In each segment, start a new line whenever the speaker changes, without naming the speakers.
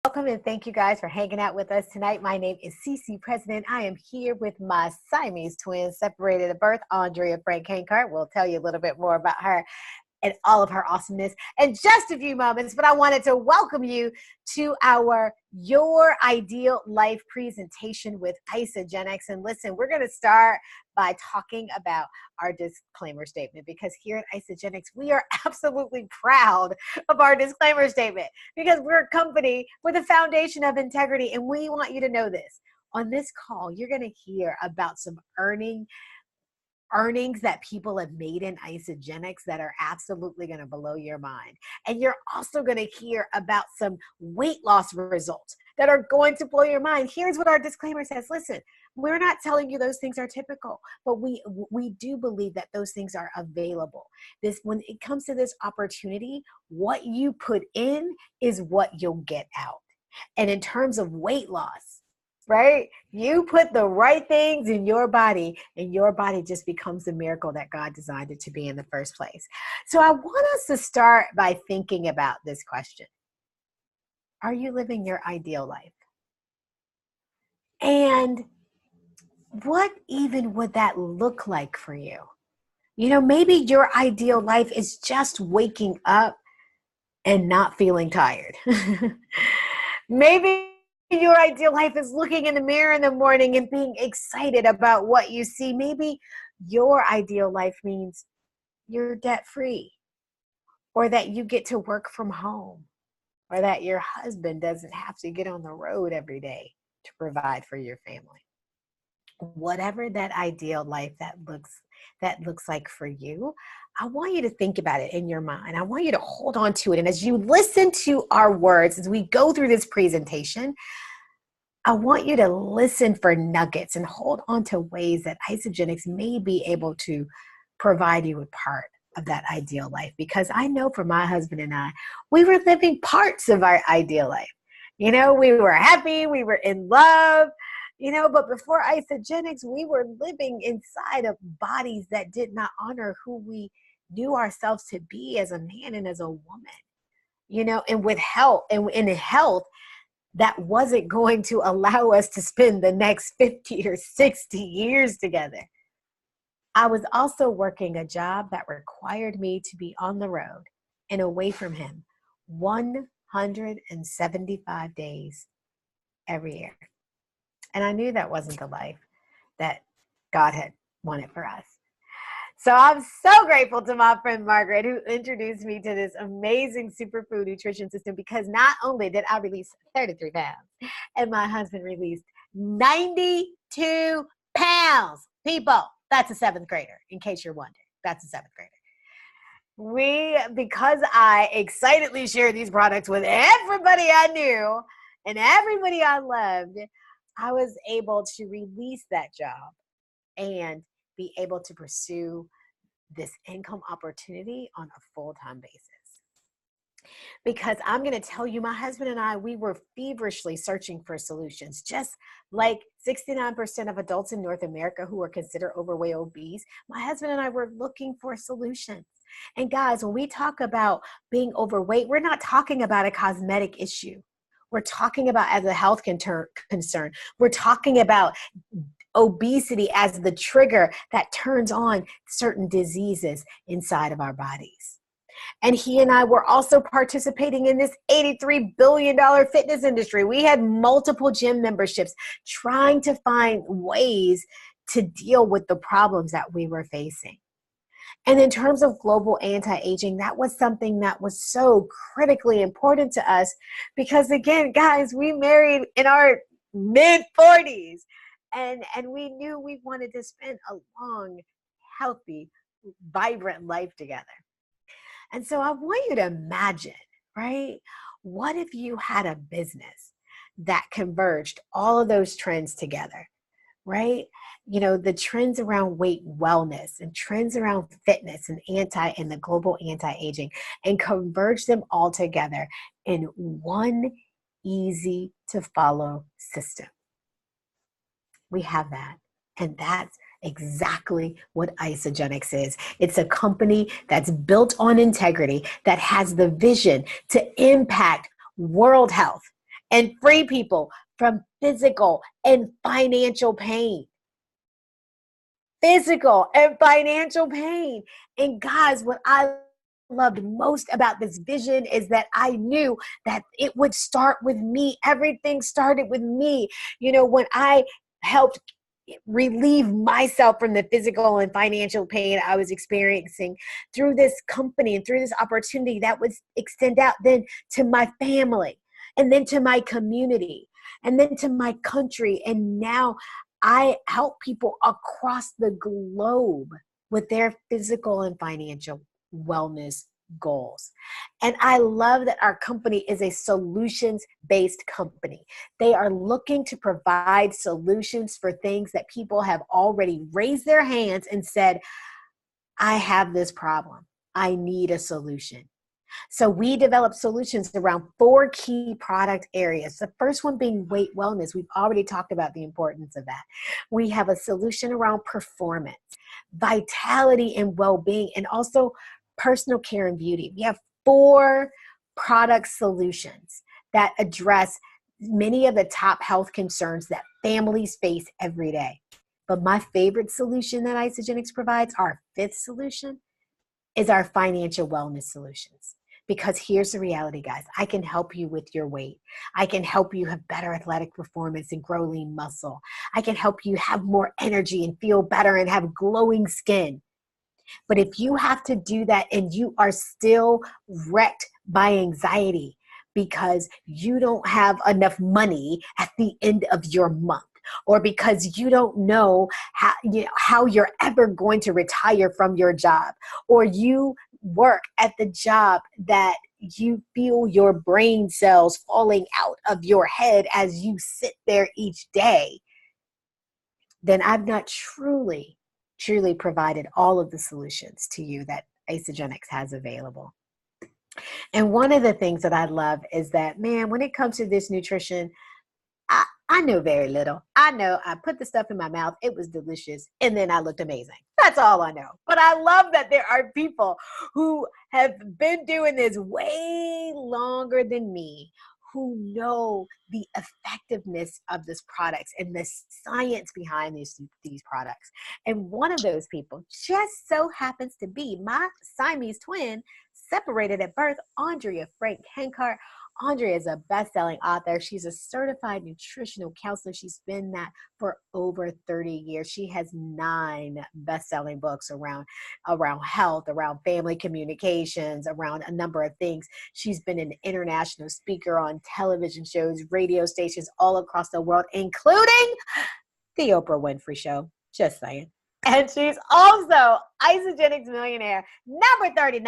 Welcome and thank you guys for hanging out with us tonight. My name is CeCe President. I am here with my Siamese twins, separated at birth, Andrea Henkart. We'll tell you a little bit more about her and all of her awesomeness in just a few moments, but I wanted to welcome you to our Your Ideal Life presentation with Isagenix. And listen, we're going to start by talking about our disclaimer statement, because here at Isagenix, we are absolutely proud of our disclaimer statement because we're a company with a foundation of integrity, and we want you to know this. On this call, you're going to hear about some earnings that people have made in Isagenix that are absolutely going to blow your mind. And you're also going to hear about some weight loss results that are going to blow your mind. Here's what our disclaimer says. Listen, we're not telling you those things are typical, but we do believe that those things are available. When it comes to this opportunity, what you put in is what you'll get out. And in terms of weight loss, right? You put the right things in your body, and your body just becomes the miracle that God designed it to be in the first place. So I want us to start by thinking about this question. Are you living your ideal life? And what even would that look like for you? You know, maybe your ideal life is just waking up and not feeling tired. Maybe your ideal life is looking in the mirror in the morning and being excited about what you see. Maybe your ideal life means you're debt-free, or that you get to work from home, or that your husband doesn't have to get on the road every day to provide for your family. Whatever that ideal life that looks like for you, I want you to think about it in your mind. I want you to hold on to it. And as you listen to our words, as we go through this presentation, I want you to listen for nuggets and hold on to ways that Isagenix may be able to provide you with part of that ideal life. Because I know for my husband and I, we were living parts of our ideal life. You know, we were happy, we were in love, you know, but before Isagenix, we were living inside of bodies that did not honor who we knew ourselves to be as a man and as a woman, you know, and with health and in health, that wasn't going to allow us to spend the next 50 or 60 years together. I was also working a job that required me to be on the road and away from him 175 days every year. And I knew that wasn't the life that God had wanted for us. So I'm so grateful to my friend Margaret, who introduced me to this amazing superfood nutrition system, because not only did I release 33 pounds, and my husband released 92 pounds. People, that's a seventh grader, in case you're wondering. That's a seventh grader. Because I excitedly shared these products with everybody I knew and everybody I loved, I was able to release that job and be able to pursue this income opportunity on a full-time basis. Because I'm going to tell you, my husband and I, we were feverishly searching for solutions. Just like 69% of adults in North America who are considered overweight, obese, my husband and I were looking for solutions. And guys, when we talk about being overweight, we're not talking about a cosmetic issue. We're talking about as a health concern. We're talking about obesity as the trigger that turns on certain diseases inside of our bodies. And he and I were also participating in this $83 billion fitness industry. We had multiple gym memberships, trying to find ways to deal with the problems that we were facing. And in terms of global anti-aging, that was something that was so critically important to us, because again, guys, we married in our mid-40s, and we knew we wanted to spend a long, healthy, vibrant life together. And so I want you to imagine, right? What if you had a business that converged all of those trends together, right? You know, the trends around weight wellness and trends around fitness and the global anti-aging, and converge them all together in one easy to follow system. We have that. And that's exactly what Isagenix is. It's a company that's built on integrity, that has the vision to impact world health and free people from physical and financial pain. Physical and financial pain. And guys, what I loved most about this vision is that I knew that it would start with me. Everything started with me. You know, when I helped relieve myself from the physical and financial pain I was experiencing through this company and through this opportunity, that would extend out then to my family, and then to my community, and then to my country. And now I help people across the globe with their physical and financial wellness goals. And I love that our company is a solutions-based company. They are looking to provide solutions for things that people have already raised their hands and said, I have this problem. I need a solution. So we develop solutions around 4 key product areas. The first one being weight wellness. We've already talked about the importance of that. We have a solution around performance, vitality and well-being, and also personal care and beauty. We have 4 product solutions that address many of the top health concerns that families face every day. But my favorite solution that Isagenix provides, our 5th solution, is our financial wellness solutions. Because here's the reality, guys. I can help you with your weight. I can help you have better athletic performance and grow lean muscle. I can help you have more energy and feel better and have glowing skin. But if you have to do that and you are still wrecked by anxiety because you don't have enough money at the end of your month, or because you don't know how you're ever going to retire from your job, or you work at the job that you feel your brain cells falling out of your head as you sit there each day, then I've not truly provided all of the solutions to you that Isagenix has available. And one of the things that I love is that, man, when it comes to this nutrition, I know very little. I know I put the stuff in my mouth, it was delicious, and then I looked amazing. That's all I know. But I love that there are people who have been doing this way longer than me, who know the effectiveness of these products and the science behind these products. And one of those people just so happens to be my Siamese twin, separated at birth, Andrea Frank Henkart. Andrea is a best-selling author. She's a certified nutritional counselor. She's been that for over 30 years. She has 9 best-selling books around health, around family communications, around a number of things. She's been an international speaker on television shows, radio stations all across the world, including the Oprah Winfrey Show. Just saying. And she's also Isagenix Millionaire, number 39,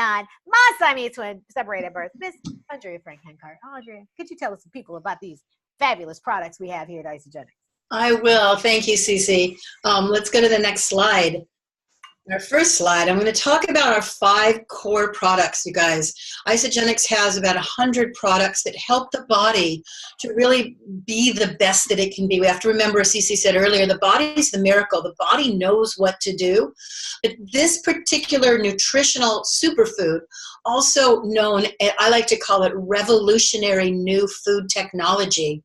my Siamese twin, separated at birth, Miss Andrea Frank Henkart. Andrea, could you tell us some people about these fabulous products we have here at Isagenix?
I will. Thank you, CeCe. Let's go to the next slide. Our first slide, I'm going to talk about our 5 core products, you guys. Isagenix has about 100 products that help the body to really be the best that it can be. We have to remember, as CeCe said earlier, the body's the miracle. The body knows what to do. But this particular nutritional superfood, also known, I like to call it revolutionary new food technology,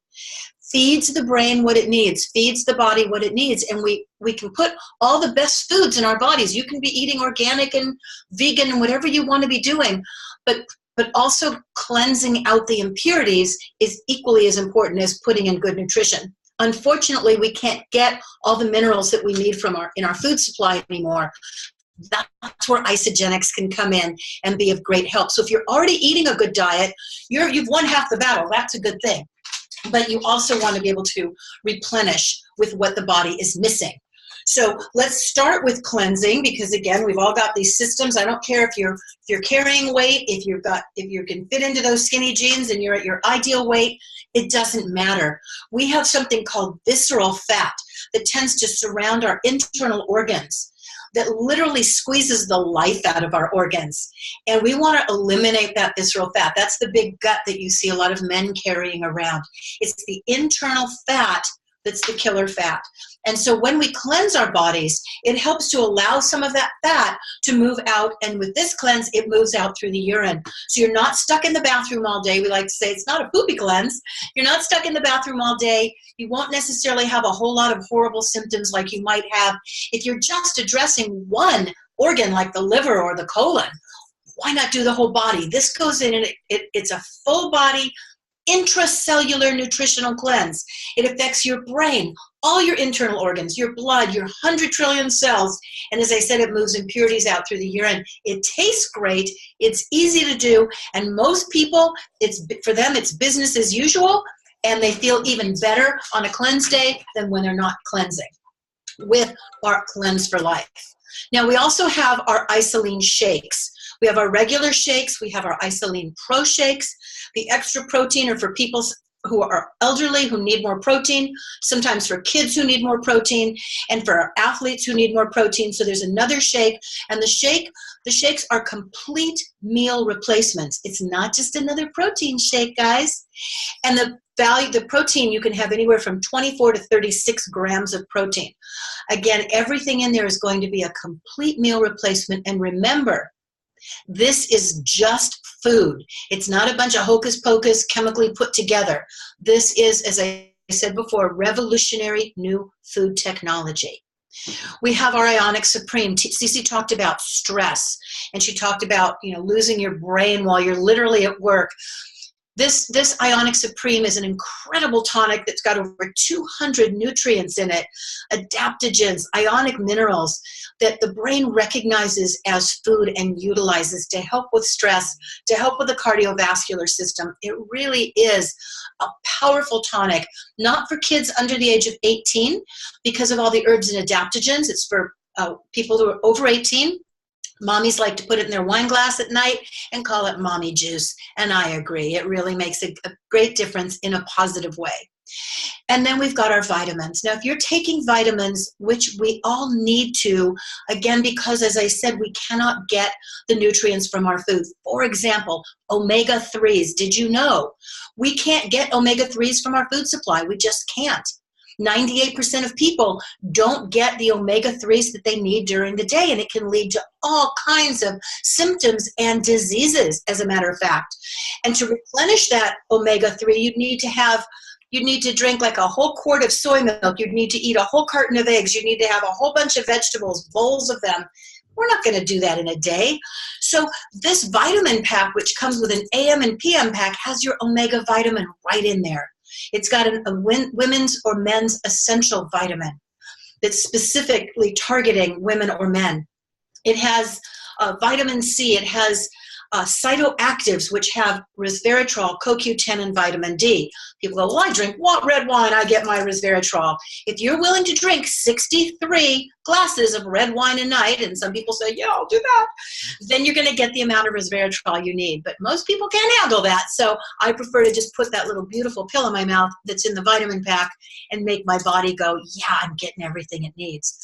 feeds the brain what it needs, feeds the body what it needs, and we can put all the best foods in our bodies. You can be eating organic and vegan and whatever you want to be doing, but also cleansing out the impurities is equally as important as putting in good nutrition. Unfortunately, we can't get all the minerals that we need in our food supply anymore. That's where Isagenix can come in and be of great help. So if you're already eating a good diet, you've won half the battle. That's a good thing. But you also want to be able to replenish with what the body is missing. So let's start with cleansing, because again, we've all got these systems. I don't care if you're carrying weight, if you can fit into those skinny jeans and you're at your ideal weight, it doesn't matter. We have something called visceral fat that tends to surround our internal organs, that literally squeezes the life out of our organs. And we want to eliminate that visceral fat. That's the big gut that you see a lot of men carrying around. It's the internal fat that's the killer fat. And so when we cleanse our bodies, it helps to allow some of that fat to move out. And with this cleanse, it moves out through the urine. So you're not stuck in the bathroom all day. We like to say it's not a poopy cleanse. You're not stuck in the bathroom all day. You won't necessarily have a whole lot of horrible symptoms like you might have if you're just addressing one organ like the liver or the colon. Why not do the whole body? This goes in and it's a full body intracellular nutritional cleanse. It affects your brain, all your internal organs, your blood, your 100 trillion cells. And as I said, it moves impurities out through the urine. It tastes great. It's easy to do. And most people, for them, it's business as usual. And they feel even better on a cleanse day than when they're not cleansing with our Cleanse for Life. Now, we also have our Isoline shakes. We have our regular shakes. We have our Isoline Pro shakes. The extra protein are for people who are elderly, who need more protein, sometimes for kids who need more protein, and for athletes who need more protein. So there's another shake. And the shakes are complete meal replacements. It's not just another protein shake, guys. And the protein, you can have anywhere from 24 to 36 grams of protein. Again, everything in there is going to be a complete meal replacement. And remember, this is just food. It's not a bunch of hocus pocus chemically put together. This is, as I said before, revolutionary new food technology. We have our Ionic Supreme. CeCe talked about stress, and she talked about, losing your brain while you're literally at work. This Ionic Supreme is an incredible tonic that's got over 200 nutrients in it, adaptogens, ionic minerals that the brain recognizes as food and utilizes to help with stress, to help with the cardiovascular system. It really is a powerful tonic, not for kids under the age of 18 because of all the herbs and adaptogens. It's for people who are over 18. Mommies like to put it in their wine glass at night and call it mommy juice. And I agree. It really makes a great difference in a positive way. And then we've got our vitamins. Now, if you're taking vitamins, which we all need to, again, because as I said, we cannot get the nutrients from our food. For example, omega-3s. Did you know? We can't get omega-3s from our food supply. We just can't. 98% of people don't get the omega-3s that they need during the day, and it can lead to all kinds of symptoms and diseases, as a matter of fact. And to replenish that omega-3, you'd need to drink like a whole quart of soy milk. You'd need to eat a whole carton of eggs. You'd need to have a whole bunch of vegetables, bowls of them. We're not going to do that in a day. So this vitamin pack, which comes with an AM and PM pack, has your omega vitamin right in there. It's got a women's or men's essential vitamin that's specifically targeting women or men. It has vitamin C. It has cytoactives, which have resveratrol, CoQ10, and vitamin D. People go, well, I drink red wine, I get my resveratrol. If you're willing to drink 63 glasses of red wine a night, and some people say, yeah, I'll do that, then you're going to get the amount of resveratrol you need. But most people can't handle that, so I prefer to just put that little beautiful pill in my mouth that's in the vitamin pack and make my body go, yeah, I'm getting everything it needs.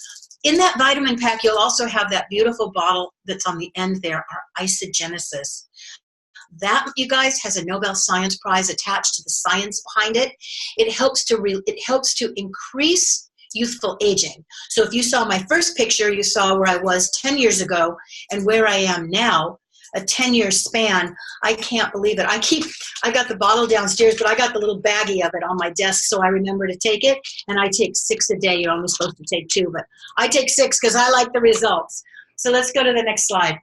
In that vitamin pack, you'll also have that beautiful bottle that's on the end there, our isogenesis. That, you guys, has a Nobel Science Prize attached to the science behind it. It helps to increase youthful aging. So if you saw my first picture, you saw where I was 10 years ago and where I am now, a 10-year span. I can't believe it. I got the bottle downstairs, but I got the little baggie of it on my desk so I remember to take it, and I take 6 a day. You're only supposed to take 2, but I take 6 because I like the results. So let's go to the next slide.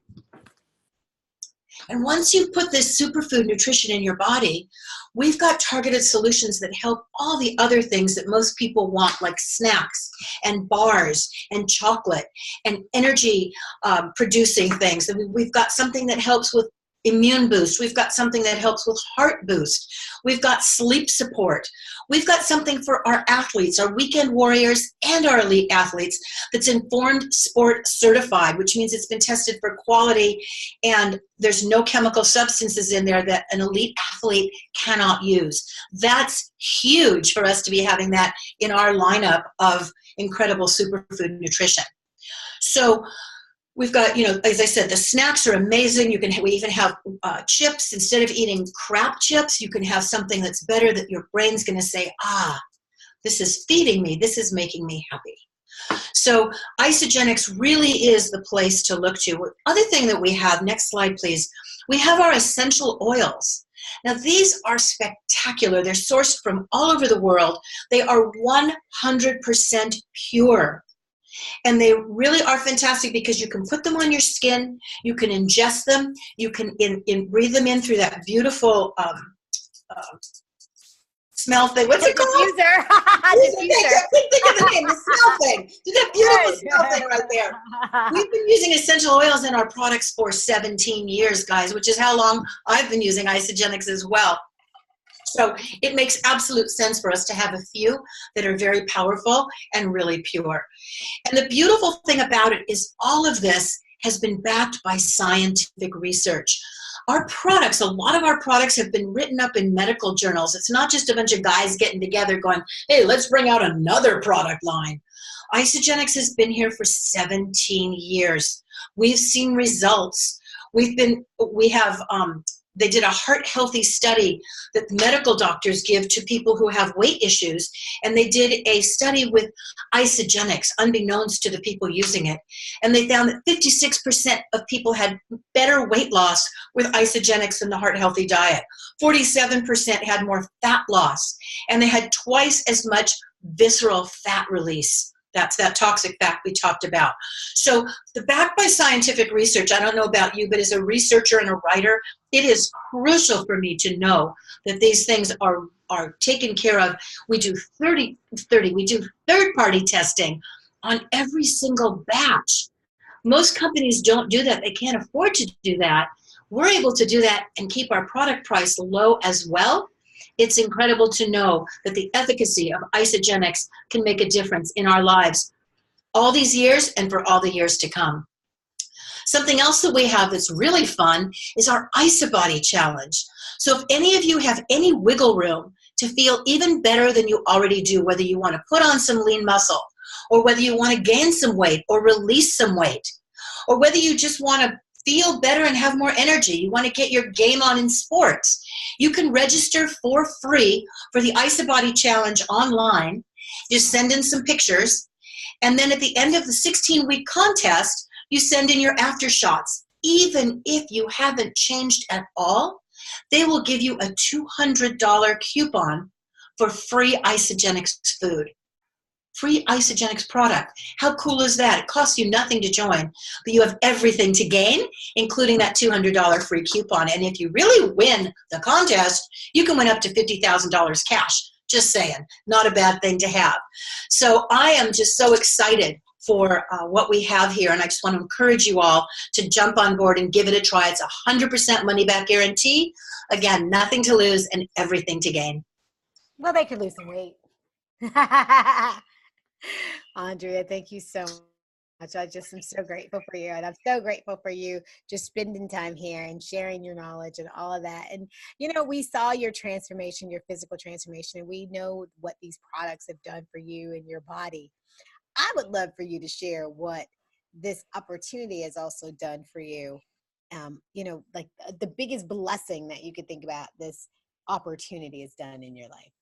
And once you put this superfood nutrition in your body, we've got targeted solutions that help all the other things that most people want, like snacks and bars and chocolate and energy producing things. And we've got something that helps with immune boost. We've got something that helps with heart boost. We've got sleep support. We've got something for our athletes, our weekend warriors and our elite athletes that's Informed Sport certified, which means it's been tested for quality and there's no chemical substances in there that an elite athlete cannot use. That's huge for us to be having that in our lineup of incredible superfood nutrition. So we've got, as I said, the snacks are amazing. We even have chips. Instead of eating crap chips, you can have something that's better that your brain's going to say, This is feeding me. This is making me happy. So Isagenix really is the place to look to. Other thing that we have, next slide please, we have our essential oils. Now these are spectacular. They're sourced from all over the world. They are 100% pure. And they really are fantastic because you can put them on your skin, you can ingest them, you can breathe them in through that beautiful smell thing. What's it called?
Diffuser.
Diffuser. I couldn't think of the name. The smell thing. That beautiful smell thing right there. We've been using essential oils in our products for 17 years, guys, which is how long I've been using Isagenix as well. So it makes absolute sense for us to have a few that are very powerful and really pure. And the beautiful thing about it is all of this has been backed by scientific research. Our products, a lot of our products have been written up in medical journals. It's not just a bunch of guys getting together going, hey, let's bring out another product line. Isagenix has been here for 17 years. We've seen results. They did a heart healthy study that medical doctors give to people who have weight issues. And they did a study with Isagenix, unbeknownst to the people using it. And they found that 56% of people had better weight loss with Isagenix than the heart healthy diet. 47% had more fat loss. And they had twice as much visceral fat release. That's that toxic fat we talked about. So the backed by scientific research, I don't know about you, but as a researcher and a writer, it is crucial for me to know that these things are taken care of. We do third-party testing on every single batch. Most companies don't do that. They can't afford to do that. We're able to do that and keep our product price low as well. It's incredible to know that the efficacy of Isagenix can make a difference in our lives all these years and for all the years to come. Something else that we have that's really fun is our IsaBody Challenge. So if any of you have any wiggle room to feel even better than you already do, whether you want to put on some lean muscle, or whether you want to gain some weight or release some weight, or whether you just want to feel better and have more energy, you want to get your game on in sports, you can register for free for the IsaBody Challenge online. Just send in some pictures, and then at the end of the 16-week contest, you send in your after shots. Even if you haven't changed at all, they will give you a $200 coupon for free Isagenix food. Free Isagenix product. How cool is that? It costs you nothing to join, but you have everything to gain, including that $200 free coupon. And if you really win the contest, you can win up to $50,000 cash. Just saying, not a bad thing to have. So I am just so excited for what we have here, and I just want to encourage you all to jump on board and give it a try. It's 100% money-back guarantee. Again, nothing to lose and everything to gain.
Well, they could lose some weight. Andrea, thank you so much. I just am so grateful for you, and I'm so grateful for you just spending time here and sharing your knowledge and all of that. And you know, we saw your transformation, your physical transformation, and we know what these products have done for you and your body. I would love for you to share what this opportunity has also done for you. You know, like the biggest blessing that you could think about this opportunity has done in your life.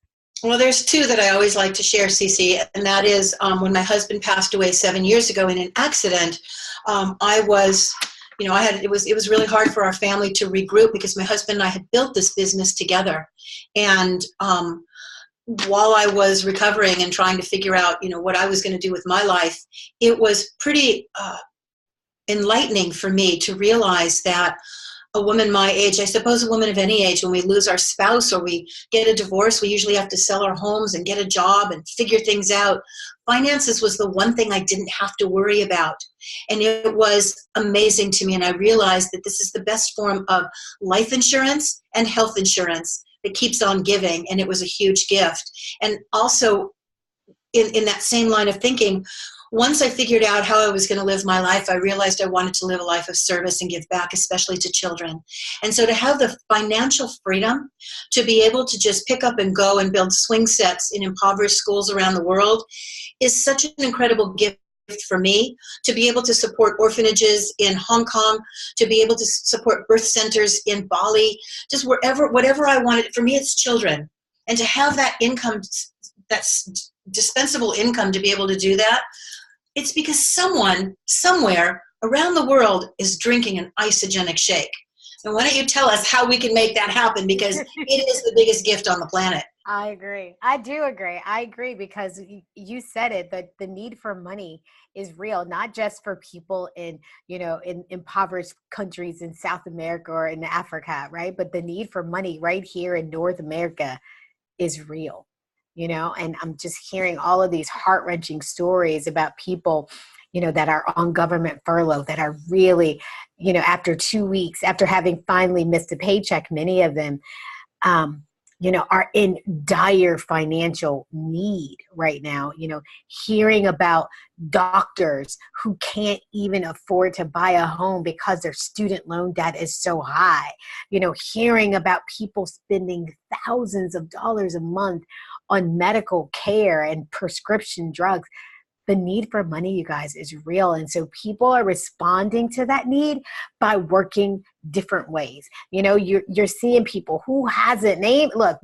Well, there's two that I always like to share, CeCe, and that is when my husband passed away 7 years ago in an accident. It was really hard for our family to regroup because my husband and I had built this business together, and while I was recovering and trying to figure out, you know, what I was going to do with my life, it was pretty enlightening for me to realize that a woman my age, I suppose a woman of any age, when we lose our spouse or we get a divorce, we usually have to sell our homes and get a job and figure things out. Finances was the one thing I didn't have to worry about. And it was amazing to me. And I realized that this is the best form of life insurance and health insurance that keeps on giving. And it was a huge gift. And also in that same line of thinking, once I figured out how I was going to live my life, I realized I wanted to live a life of service and give back, especially to children. And so to have the financial freedom to be able to just pick up and go and build swing sets in impoverished schools around the world is such an incredible gift for me. To be able to support orphanages in Hong Kong, to be able to support birth centers in Bali, just whatever I wanted. For me, it's children. And to have that income dispensable income to be able to do that? It's because someone, somewhere around the world is drinking an isogenic shake. And why don't you tell us how we can make that happen? Because it is the biggest gift on the planet.
I agree. I do agree. I agree because you said it, that the need for money is real, not just for people in, in impoverished countries in South America or in Africa, right? But the need for money right here in North America is real, and I'm just hearing all of these heart-wrenching stories about people, that are on government furlough, that are really, after 2 weeks, after having finally missed a paycheck, many of them, are in dire financial need right now, hearing about doctors who can't even afford to buy a home because their student loan debt is so high, hearing about people spending thousands of dollars a month on medical care and prescription drugs. The need for money, you guys, is real. And so people are responding to that need by working different ways. You're seeing people who hasn't named, look,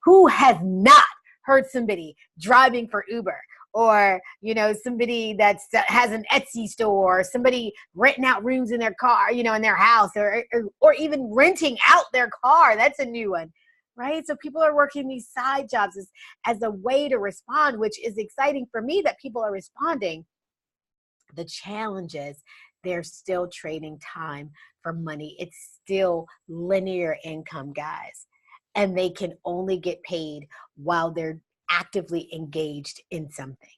who has not heard somebody driving for Uber, or, somebody that has an Etsy store, or somebody renting out rooms in their car, in their house, or even renting out their car. That's a new one. Right? So people are working these side jobs as a way to respond, which is exciting for me that people are responding. The challenge is they're still trading time for money. It's still linear income, guys. And they can only get paid while they're actively engaged in something.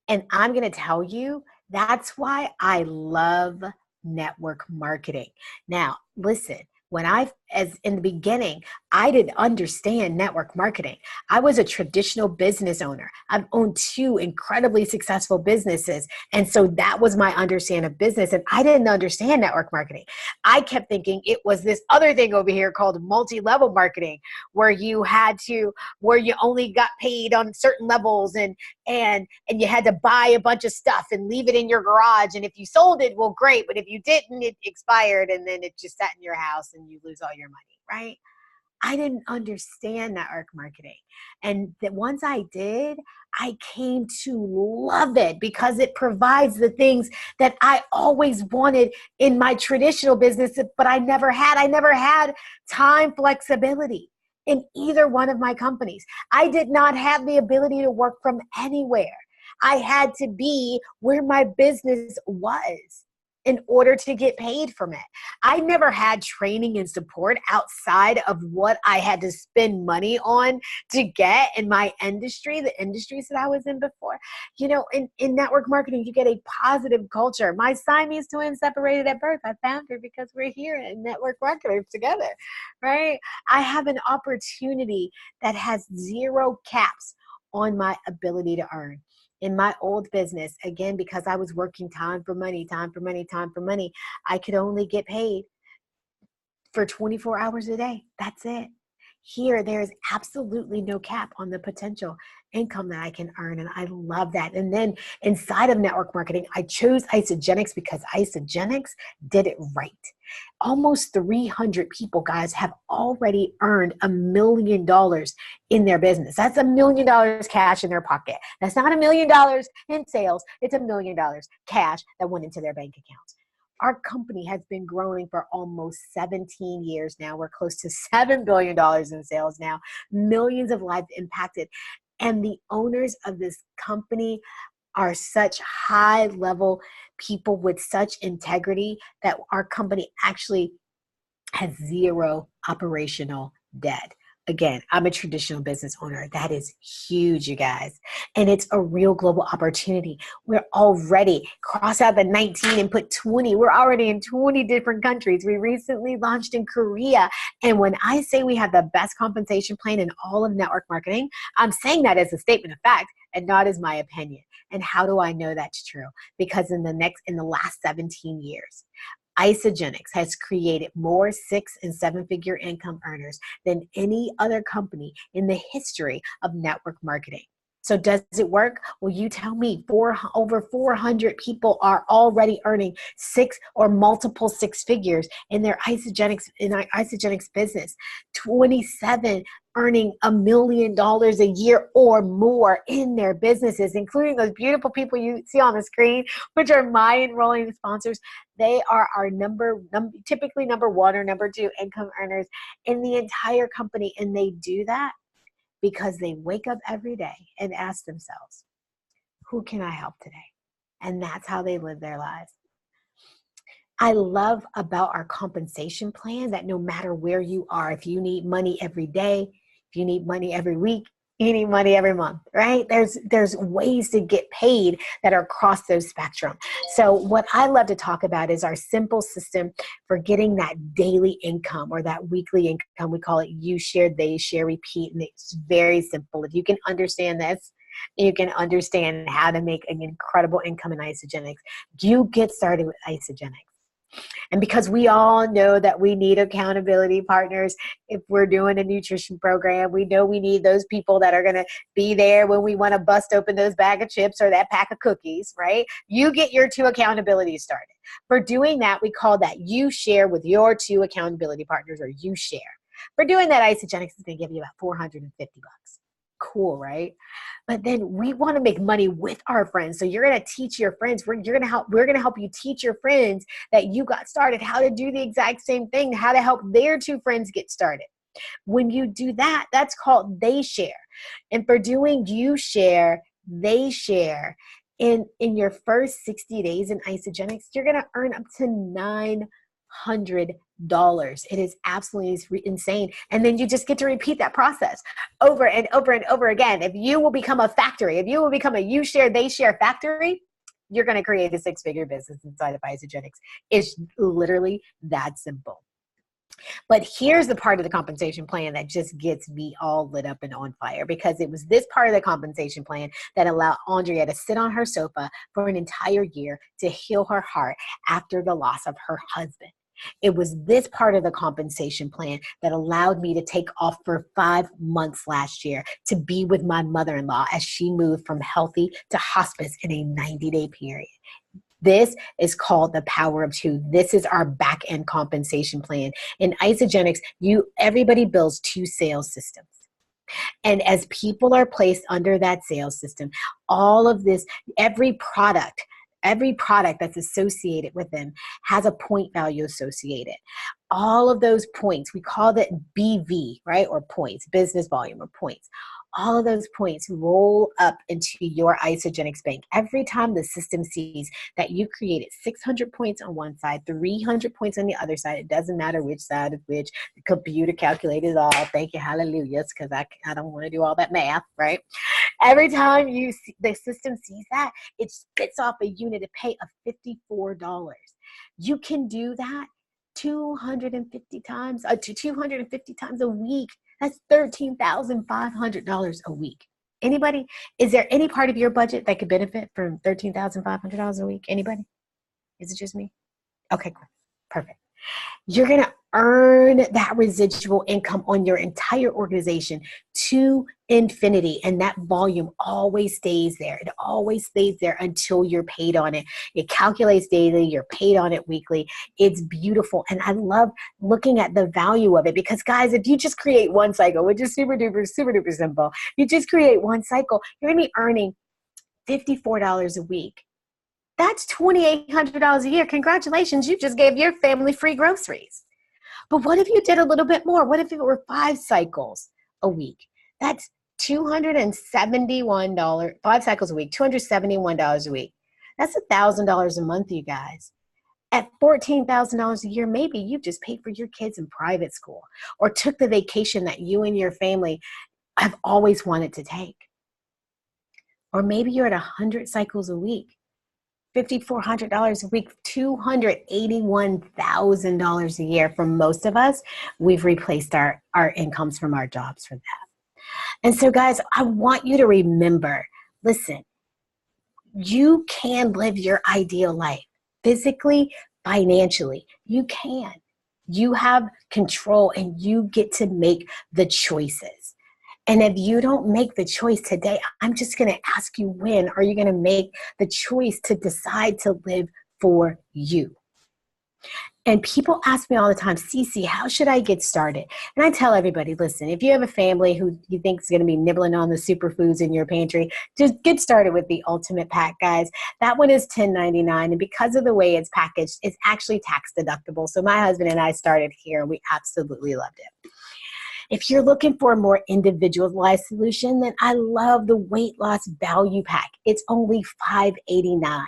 And I'm going to tell you, that's why I love network marketing. Now, listen. As in the beginning, I didn't understand network marketing. I was a traditional business owner. I've owned 2 incredibly successful businesses. And so that was my understanding of business. And I didn't understand network marketing. I kept thinking it was this other thing over here called multi-level marketing, where you only got paid on certain levels and you had to buy a bunch of stuff and leave it in your garage. And if you sold it, well, great. But if you didn't, it expired and then it just sat in your house and you lose all your money, right? I didn't understand network marketing. And that once I did, I came to love it because it provides the things that I always wanted in my traditional business, but I never had. I never had time flexibility in either one of my companies. I did not have the ability to work from anywhere. I had to be where my business was in order to get paid from it. I never had training and support outside of what I had to spend money on to get in my industry, the industries that I was in before. In network marketing, you get a positive culture. My Siamese twins separated at birth. I found her because we're here in network marketing together, right? I have an opportunity that has 0 caps on my ability to earn. In my old business, again, because I was working time for money, I could only get paid for 24 hours a day. That's it. Here, there is absolutely no cap on the potential income that I can earn. And I love that. And then inside of network marketing, I chose Isogenics because Isogenics did it right. Almost 300 people, guys, have already earned $1 million in their business. That's $1 million cash in their pocket. That's not $1 million in sales. It's $1 million cash that went into their bank accounts. Our company has been growing for almost 17 years now. We're close to $7 billion in sales now, millions of lives impacted. And the owners of this company are such high-level people with such integrity that our company actually has 0 operational debt. Again, I'm a traditional business owner. That is huge, you guys. And it's a real global opportunity. We're already, cross out the 19 and put 20. We're already in 20 different countries. We recently launched in Korea. And when I say we have the best compensation plan in all of network marketing, I'm saying that as a statement of fact and not as my opinion. And how do I know that's true? Because in the last 17 years, Isogenics has created more 6- and 7-figure income earners than any other company in the history of network marketing. So does it work? Well, you tell me. Over 400 people are already earning 6 or multiple 6 figures in their Isogenics business. 27 earning $1 million a year or more in their businesses, including those beautiful people you see on the screen, which are my enrolling sponsors. They are our typically number one or number two income earners in the entire company. And they do that because they wake up every day and ask themselves, who can I help today? And that's how they live their lives. I love about our compensation plan that no matter where you are, if you need money every day, if you need money every week, you need money every month, right? There's ways to get paid that are across those spectrum. So what I love to talk about is our simple system for getting that daily income or that weekly income. We call it you share, they share, repeat. And it's very simple. If you can understand this, you can understand how to make an incredible income in Isogenics. You get started with Isogenics. And because we all know that we need accountability partners, if we're doing a nutrition program, we know we need those people that are going to be there when we want to bust open those bag of chips or that pack of cookies, right? You get your 2 accountabilities started. For doing that, we call that you share with your 2 accountability partners, or you share. For doing that, Isogenics is going to give you about $450. Cool, right? But then we want to make money with our friends. So you're going to teach your friends. We're going to help you teach your friends that you got started how to do the exact same thing, how to help their 2 friends get started. When you do that, that's called they share. And for doing you share, they share, in your first 60 days in Isogenics, you're going to earn up to $900. It is absolutely insane. And then you just get to repeat that process over and over and over again. If you will become a factory, if you will become a you share, they share factory, you're going to create a 6-figure business inside of Isogenics. It's literally that simple. But here's the part of the compensation plan that just gets me all lit up and on fire, because it was this part of the compensation plan that allowed Andrea to sit on her sofa for an entire year to heal her heart after the loss of her husband. It was this part of the compensation plan that allowed me to take off for 5 months last year to be with my mother-in-law as she moved from healthy to hospice in a 90-day period. This is called the power of 2. This is our back-end compensation plan. In Isogenics, everybody builds 2 sales systems. And as people are placed under that sales system, all of this, every product that's associated with them has a point value associated. All of those points, we call that BV, right? Or points, business volume or points. All of those points roll up into your Isogenics bank. Every time the system sees that you created 600 points on one side, 300 points on the other side, it doesn't matter which side of which, the computer calculated it all. Thank you, hallelujah, because I don't want to do all that math, right? Every time the system sees that, it spits off a unit of pay of $54. You can do that 250 times a week. That's $13,500 a week. Anybody? Is there any part of your budget that could benefit from $13,500 a week? Anybody? Is it just me? Okay, cool. Perfect. You're going to earn that residual income on your entire organization to infinity. And that volume always stays there. It always stays there until you're paid on it. It calculates daily. You're paid on it weekly. It's beautiful. And I love looking at the value of it, because guys, if you just create one cycle, which is super duper simple, you just create one cycle, you're going to be earning $54 a week. That's $2,800 a year. Congratulations. You just gave your family free groceries. But what if you did a little bit more? What if it were 5 cycles a week? That's $271, 5 cycles a week, $271 a week. That's $1,000 a month, you guys. At $14,000 a year, maybe you just paid for your kids in private school or took the vacation that you and your family have always wanted to take. Or maybe you're at 100 cycles a week. $5,400 a week, $281,000 a year. For most of us, we've replaced our incomes from our jobs for that. And so, guys, I want you to remember, listen, you can live your ideal life physically, financially. You can. You have control and you get to make the choices. And if you don't make the choice today, I'm just going to ask you, when are you going to make the choice to decide to live for you? And people ask me all the time, CeCe, how should I get started? And I tell everybody, listen, if you have a family who you think is going to be nibbling on the superfoods in your pantry, just get started with the Ultimate Pack, guys. That one is $10.99. And because of the way it's packaged, it's actually tax deductible. So my husband and I started here, and we absolutely loved it. If you're looking for a more individualized solution, then I love the Weight Loss Value Pack. It's only $5.89,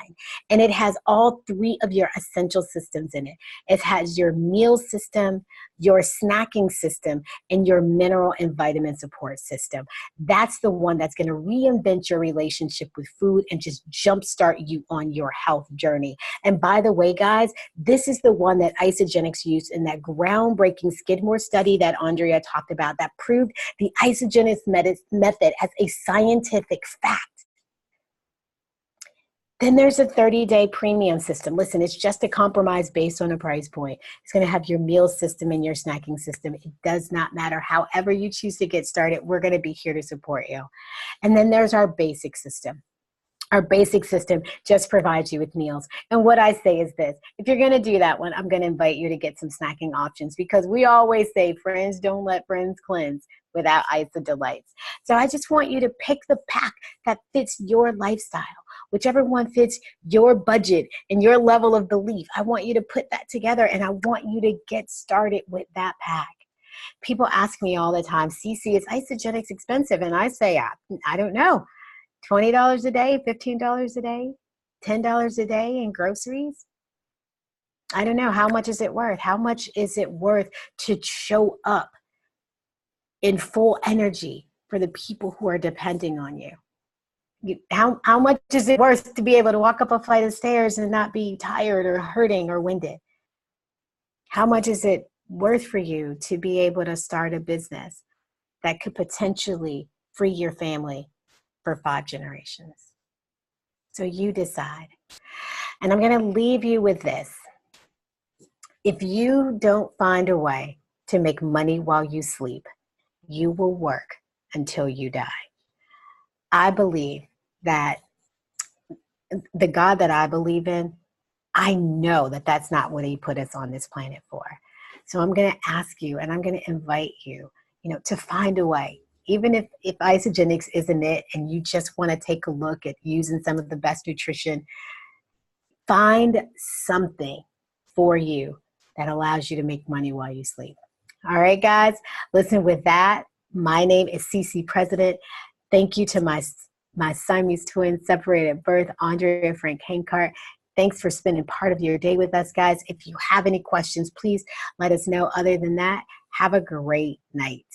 and it has all 3 of your essential systems in it. It has your meal system, your snacking system, and your mineral and vitamin support system. That's the one that's going to reinvent your relationship with food and just jumpstart you on your health journey. And by the way, guys, this is the one that Isagenix used in that groundbreaking Skidmore study that Andrea talked about that proved the Isagenix method as a scientific fact. Then there's a 30-day premium system. Listen, it's just a compromise based on a price point. It's going to have your meal system and your snacking system. It does not matter. However you choose to get started, we're going to be here to support you. And then there's our basic system. Our basic system just provides you with meals. And what I say is this: if you're going to do that one, I'm going to invite you to get some snacking options, because we always say friends don't let friends cleanse without Isa Delights. So I just want you to pick the pack that fits your lifestyle, whichever one fits your budget and your level of belief. I want you to put that together, and I want you to get started with that pack. People ask me all the time, CeCe, is Isagenix expensive? And I say, I don't know. $20 a day, $15 a day, $10 a day in groceries? I don't know. How much is it worth? How much is it worth to show up in full energy for the people who are depending on you? How much is it worth to be able to walk up a flight of stairs and not be tired or hurting or winded? How much is it worth for you to be able to start a business that could potentially free your family for 5 generations? So you decide. And I'm going to leave you with this. If you don't find a way to make money while you sleep, you will work until you die. I believe that the God that I believe in, I know that that's not what he put us on this planet for. So I'm going to ask you, and I'm going to invite you, to find a way. Even if Isagenix isn't it, and you just want to take a look at using some of the best nutrition, find something for you that allows you to make money while you sleep. All right, guys, listen, with that, my name is CeCe President. Thank you to my Siamese twins separated at birth, Andrea and Frank Henkart. Thanks for spending part of your day with us, guys. If you have any questions, please let us know. Other than that, have a great night.